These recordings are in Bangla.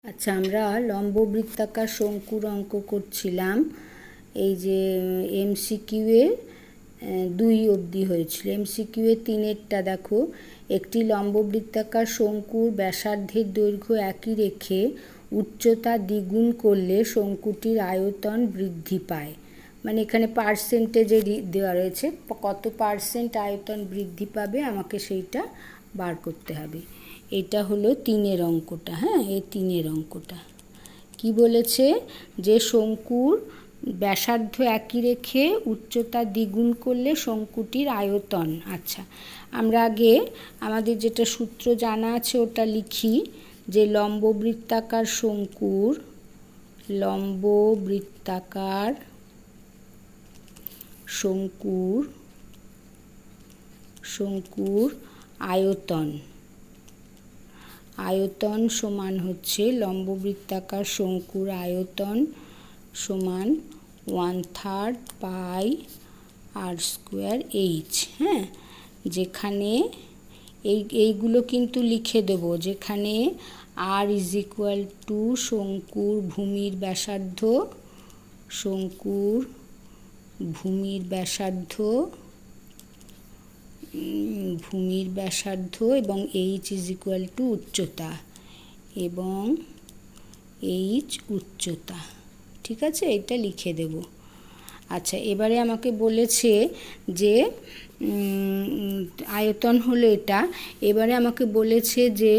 আচ্ছা, আমরা লম্ববৃত্তাকার শঙ্কুর অঙ্ক করছিলাম। এই যে এমসিকিউ এ 2 অবধি হয়েছিল। এমসিকিউ এ 3-এরটা দেখো, একটি লম্ববৃত্তাকার শঙ্কুর ব্যাসার্ধের দৈর্ঘ্য একই রেখে উচ্চতা দ্বিগুণ করলে শঙ্কুটির আয়তন বৃদ্ধি পায়। মানে এখানে পার্সেন্টেজে দেওয়া রয়েছে, কত পার্সেন্ট আয়তন বৃদ্ধি পাবে আমাকে সেইটা বার করতে হবে। এটা হলো 3-এর অঙ্কটা। হ্যাঁ, এই 3-এর অঙ্কটা কি বলেছে, যে শঙ্কুর ব্যাসার্ধ একই রেখে উচ্চতা দ্বিগুণ করলে শঙ্কুটির আয়তন। আচ্ছা, আমরা আগে আমাদের যেটা সূত্র জানা আছে ওটা লিখি, যে লম্ববৃত্তাকার শঙ্কুর আয়তন সমান হচ্ছে লম্ববৃত্তাকার শঙ্কুর আয়তন সমান 1/3 পাই আর স্কোয়ার এইচ। হ্যাঁ, যেখানে এইগুলো কিন্তু লিখে দেব, যেখানে আর ইজ ইকুয়াল টু শঙ্কুর ভূমির ব্যাসার্ধ এবং এইচ ইজ ইকুয়াল টু উচ্চতা, ঠিক আছে, এটা লিখে দেব। আচ্ছা, এবারে আমাকে বলেছে যে আয়তন হলো এটা। এবারে আমাকে বলেছে যে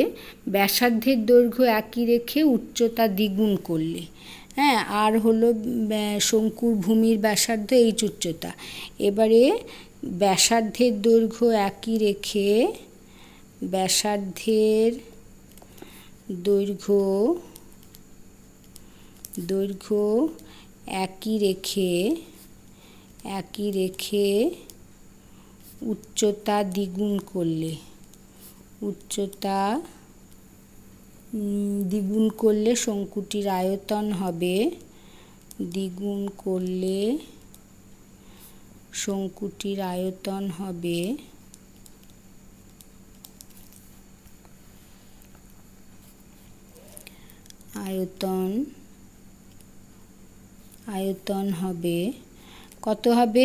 ব্যাসার্ধের দৈর্ঘ্য একই রেখে উচ্চতা দ্বিগুণ করলে, হ্যাঁ, আর হলো শঙ্কুর ভূমির ব্যাসার্ধ এইচ উচ্চতা। এবারে ব্যাসার্ধের দৈর্ঘ্য একই রেখে উচ্চতা দ্বিগুণ করলে শঙ্কুটির আয়তন হবে কত হবে?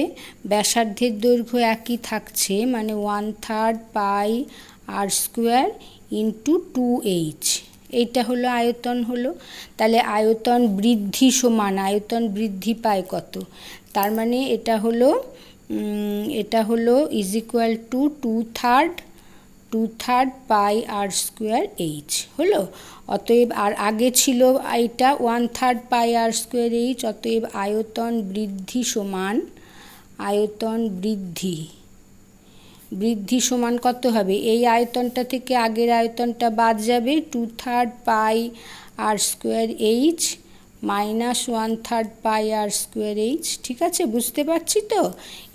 ব্যাসার্ধের দৈর্ঘ্য একই থাকছে, মানে 1/3 pi r square into 2h। এইটা হলো আয়তন হলো। তাহলে আয়তন বৃদ্ধি পায় কত? তার মানে এটা হলো is equal to 2/3 pi r square H হলো। অতএব আর আগে ছিল এইটা 1/3 পাই আর স্কোয়ার এইচ। অতএব আয়তন বৃদ্ধি সমান কত হবে? এই আয়তনটা থেকে আগের আয়তনটা বাদ যাবে, 2/3 pi r square H minus 1/3 pi r square H. ঠিক আছে, বুঝতে পারছি তো?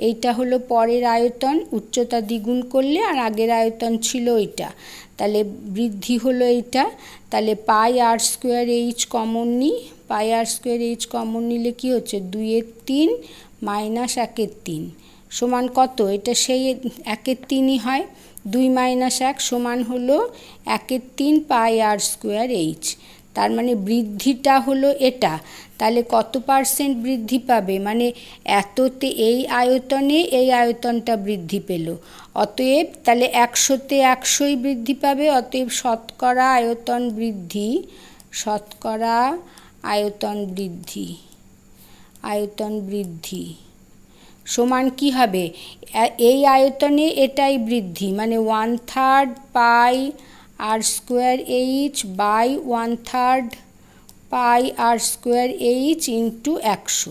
এইটা হলো পরের আয়তন, উচ্চতা দ্বিগুণ করলে, আর আগের আয়তন ছিল এইটা। তাহলে বৃদ্ধি হলো এইটা। তাহলে পাই আর স্কোয়ার এইচ কমন নিলে কি হচ্ছে? 2/3 মাইনাস 1/3 সমান কত? এটা সেই 1/3ই হয়। 2 মাইনাস 1 সমান হলো 1/3 পাই আর স্কোয়ার এইচ। তার মানে বৃদ্ধিটা হলো এটা। তাহলে কত পার্সেন্ট বৃদ্ধি পাবে? মানে এততে এই আয়তনটা বৃদ্ধি পেল। অতএব তাহলে 100-তে 100ই বৃদ্ধি পাবে। অতএব শতকরা আয়তন বৃদ্ধি সমান কি হবে? এই আয়তনে এটাই বৃদ্ধি, মানে 1/3 pi r square H by 1/3 pi r square H into 100।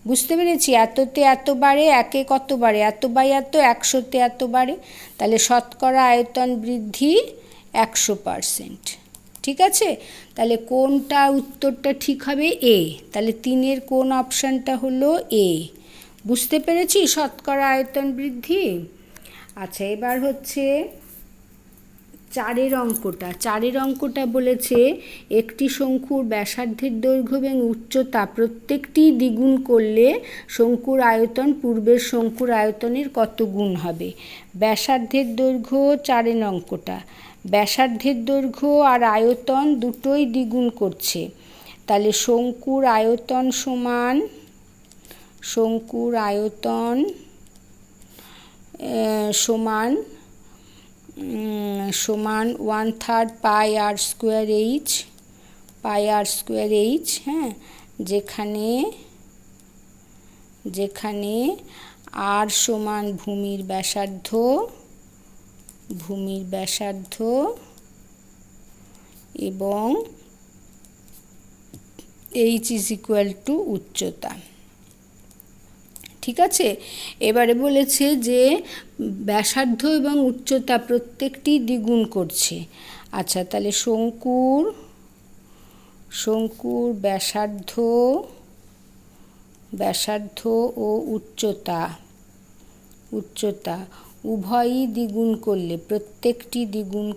বুঝতে পেরেছি? এততে এত বাড়ে, একে কত বাড়ে? এত বাই এত, 100-তে এত বাড়ে। তাহলে শতকরা আয়তন বৃদ্ধি 100%। ঠিক আছে, তাহলে কোনটা উত্তরটা ঠিক হবে? এ। তাহলে 3-এর কোন অপশানটা হলো এ? বুঝতে পেরেছি শতকরা আয়তন বৃদ্ধি। আচ্ছা, এবার হচ্ছে 4-এর অঙ্কটা বলেছে, একটি শঙ্কুর ব্যাসার্ধের দৈর্ঘ্য এবং উচ্চতা প্রত্যেকটি দ্বিগুণ করলে শঙ্কুর আয়তন পূর্বের শঙ্কুর আয়তনের কত গুণ হবে? ব্যাসার্ধের দৈর্ঘ্য 4-এর অঙ্কটা, ব্যাসার্ধের দৈর্ঘ্য আর আয়তন দুটোই দ্বিগুণ করছে। তাহলে শঙ্কুর আয়তন সমান 1/3 পাই আর স্কোয়ার এইচ, হ্যাঁ, যেখানে আর সমান ভূমির ব্যাসার্ধ এবং এইচ ইজ ইকুয়াল টু উচ্চতা। ঠিক আছে, এবারে বলেছে যে ব্যাসার্ধ এবং উচ্চতা প্রত্যেকটি দ্বিগুণ করছে। আচ্ছা, তাহলে শঙ্কুর ব্যাসার্ধ ও উচ্চতা উভয়ই দ্বিগুণ করলে, প্রত্যেকটি দ্বিগুণ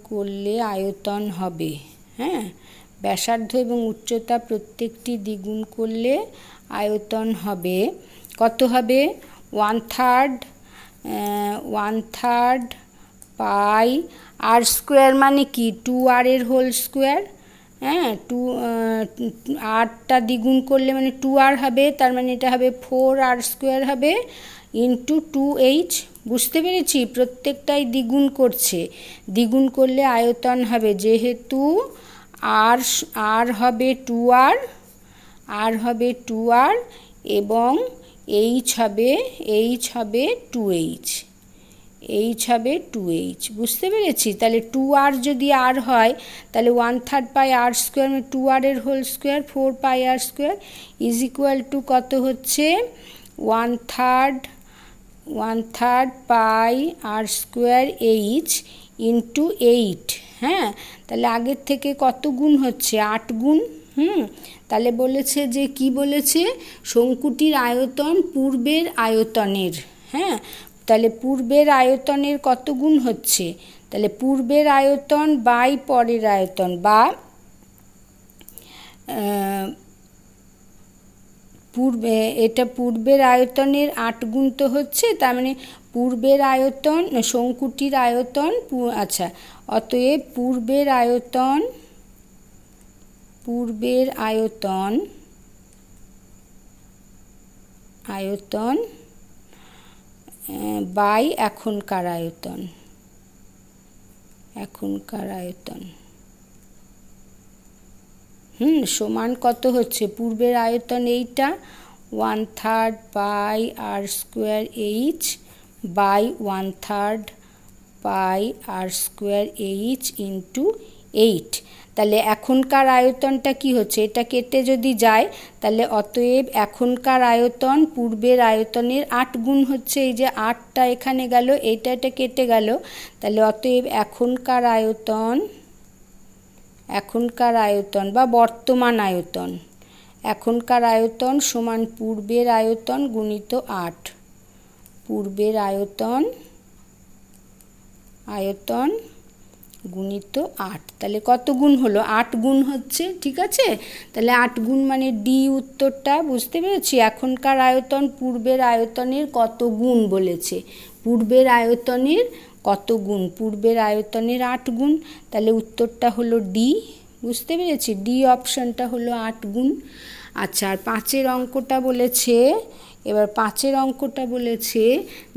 করলে আয়তন হবে। হ্যাঁ, ব্যাসার্ধ এবং উচ্চতা প্রত্যেকটি দ্বিগুণ করলে আয়তন হবে। কত হবে? 1/3 পাই আর স্কোয়ার মানে কি 2r এর হোল স্কোয়ার। হ্যাঁ, 8টা দ্বিগুণ করলে মানে 2r হবে, তার মানে এটা হবে 4r স্কোয়ার হবে ইন্টু 2h। বুঝতে পেরেছি? প্রত্যেকটাই দ্বিগুণ করছে, দ্বিগুণ করলে আয়তন হবে। যেহেতু আর হবে 2r এবং এইচ হবে 2h। বুঝতে পেরেছি? তাহলে 2r যদি r হয় তাহলে 1/3 পাই আর স্কোয়ার মানে 2r এর whole square 4 pi r square is equal to কত হচ্ছে? 1/3 pi r square H into 8। হ্যাঁ, তাহলে আগের থেকে কত গুণ হচ্ছে? 8 গুণ। তাহলে বলেছে যে কি বলেছে? শঙ্কুটির আয়তন পূর্বের আয়তনের। হ্যাঁ, তাহলে পূর্বের আয়তনের কত গুণ হচ্ছে? তাহলে পূর্বের আয়তন বাই পরের আয়তন, বা এটা পূর্বের আয়তনের 8 গুণ তো হচ্ছে, তার মানে পূর্বের আয়তন শঙ্কুটির আয়তন। আচ্ছা, অতএব পূর্বের আয়তন বাই এখনকার আয়তন সমান কত হচ্ছে? পূর্বের আয়তন এইটা 1/3 pi r square H by 1/3 pi r square H into 8। তাহলে এখনকার আয়তনটা কি হচ্ছে? এটা কেটে যদি যায় তাহলে অতএব এখনকার আয়তন পূর্বের আয়তনের 8 গুণ হচ্ছে। এই যে 8টা এখানে গেল, এটা কেটে গেল, তাহলে অতএব এখনকার আয়তন বা বর্তমান আয়তন সমান পূর্বের আয়তন গুণিত 8। পূর্বের আয়তন গুণিত 8। তাহলে কত গুণ হলো? 8 গুণ হচ্ছে। ঠিক আছে, তাহলে 8 গুণ মানে ডি উত্তরটা। বুঝতে পেরেছি? এখনকার আয়তন পূর্বের আয়তনের কত গুণ বলেছে, পূর্বের আয়তনের কত গুণ? পূর্বের আয়তনের 8 গুণ। তাহলে উত্তরটা হলো ডি। বুঝতে পেরেছি? ডি অপশানটা হলো 8 গুণ। আচ্ছা, আর 5-এর অঙ্কটা বলেছে, এবার 5-এর অঙ্কটা বলেছে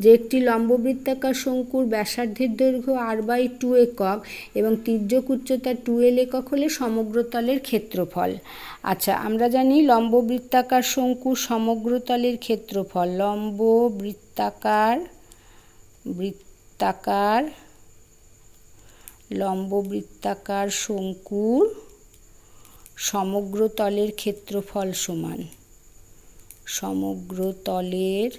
যে একটি লম্ববৃত্তাকার শঙ্কুর ব্যাসার্ধের দৈর্ঘ্য r/2 একক এবং তির্যক উচ্চতা 2l একক হলে সমগ্র তলের ক্ষেত্রফল। আচ্ছা, আমরা জানি লম্ববৃত্তাকার শঙ্কুর সমগ্র তলের ক্ষেত্রফল, লম্ববৃত্তাকার শঙ্কুর সমগ্র তলের ক্ষেত্রফল সমান সমগ্র তলের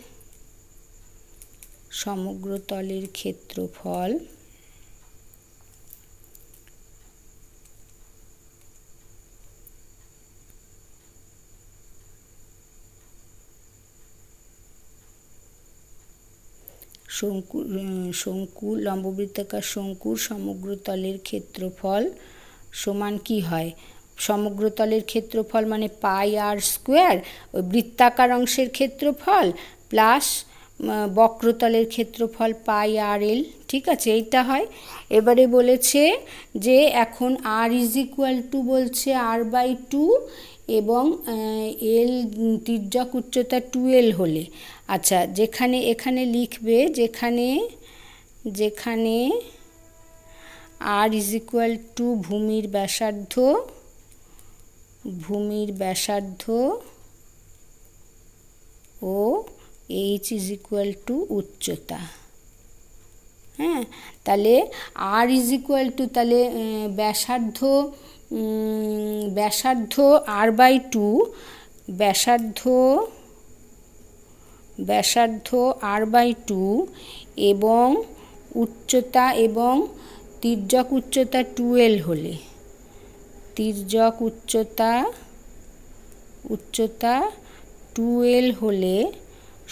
ক্ষেত্রফল লম্ববৃত্তাকার শঙ্কুর সমগ্র তলের ক্ষেত্রফল সমান কি হয়? সমগ্রতলের ক্ষেত্রফল মানে পাই আর স্কোয়ার, ওই বৃত্তাকার অংশের ক্ষেত্রফল প্লাস বক্রতলের ক্ষেত্রফল পাই আর এল। ঠিক আছে, এইটা হয়। এবারে বলেছে যে এখন আর ইজ ইকুয়াল টু বলছে আর বাই টু এবং এল তির্যক উচ্চতা 2l হলে, আচ্ছা যেখানে এখানে লিখবে যেখানে আর ইজ ইকুয়াল টু ভূমির ব্যাসার্ধ ও এইচ ইজ ইকুয়াল টু উচ্চতা। হ্যাঁ, তাহলে আর ইজ ইকুয়াল টু, তাহলে ব্যাসার্ধ আর বাই টু, ব্যাসার্ধ আর বাই টু এবং উচ্চতা এবং তির্যক উচ্চতা 2l হলে, তির্যক উচ্চতা 2l হলে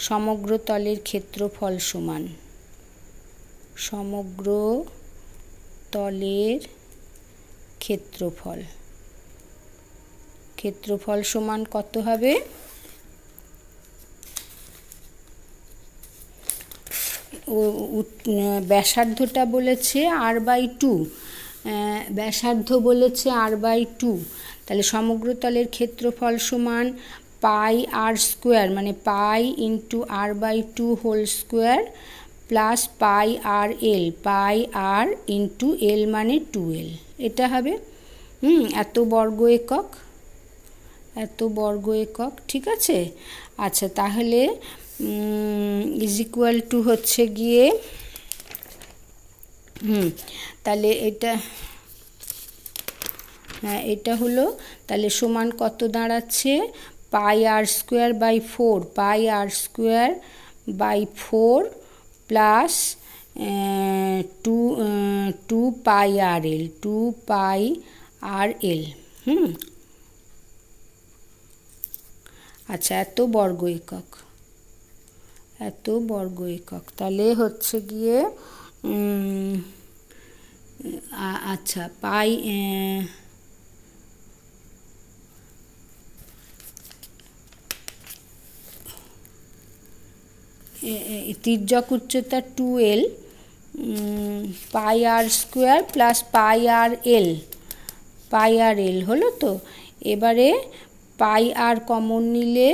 সমগ্র তলের ক্ষেত্রফল সমান, সমগ্র তলের ক্ষেত্রফল সমান কত হবে? ব্যাসার্ধটা বলেছে আর বাই টু, তাহলে সমগ্র তলের ক্ষেত্রফল সমান পাই আর স্কোয়ার মানে pi into r by two whole square plus pi r L, pi r into L মানে 2l, এটা হবে এত বর্গ একক। ঠিক আছে, আচ্ছা তাহলে ইজ ইকুয়াল টু হচ্ছে গিয়ে তাহলে এটা হলো, তাহলে সমান কত দাঁড়াচ্ছে? পাই r square by 4 plus 2 pi r এল। আচ্ছা, এত বর্গ একক, তাহলে হচ্ছে গিয়ে আচ্ছা পাই তির্যক উচ্চতা 2l, পাই r square plus pi r এল হলো তো। এবারে পাই আর কমন নিলে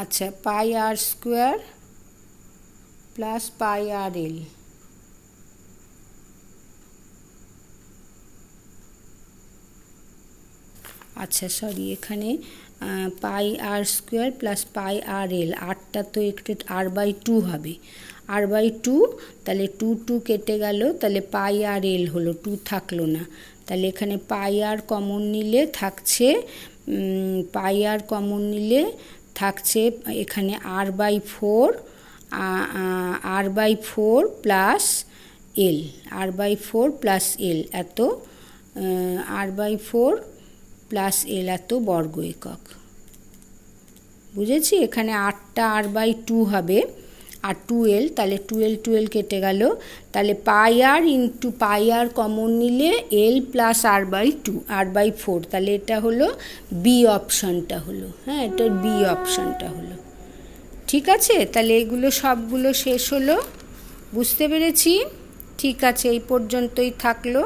আচ্ছা পাই r square plus pi r এল, আচ্ছা সরি এখানে পাই r square plus pi r এল, আরটা তো একটু আর বাই টু হবে, আর বাই টু, তাহলে 2 কেটে গেল, তাহলে পাই আর এল হলো, 2 থাকলো না, তাহলে এখানে পাই আর কমন নিলে থাকছে এখানে আর বাই ফোর প্লাস এল, এত আর বাই ফোর প্লাস এল এত বর্গ একক। বুঝেছি, এখানে 8টা আর বাই টু হবে আর 2l, তাহলে 2l কেটে গেল, তাহলে পাই আর ইন্টু পাই আর কমন নিলে এল প্লাস আর বাই ফোর, তাহলে এটা হলো বি অপশানটা হলো। হ্যাঁ, এটা বি অপশানটা হলো। ঠিক আছে, তাহলে এগুলো সবগুলো শেষ হলো, বুঝতে পেরেছি? ঠিক আছে, এই পর্যন্তই থাকলো।